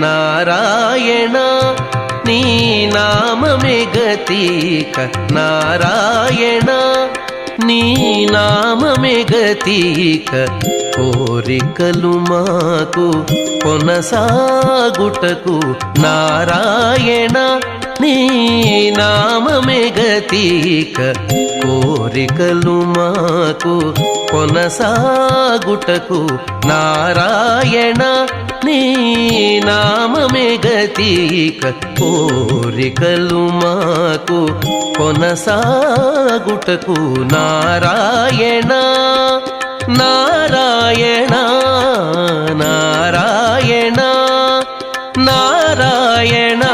నారాయణ నీ నామమే గతిక నారాయణ నీ నామమే గతిక కోరికలు మాకు కొనసాగుటకు నారాయణ నీ నామమే గతిక కోరికలు మాకు కొనసాగుటకు నారాయణ నీ నామమే గతిక కోరికలు మాకు కొనసాగుటకు నారాయణ నారాయణ నారాయణ నారాయణ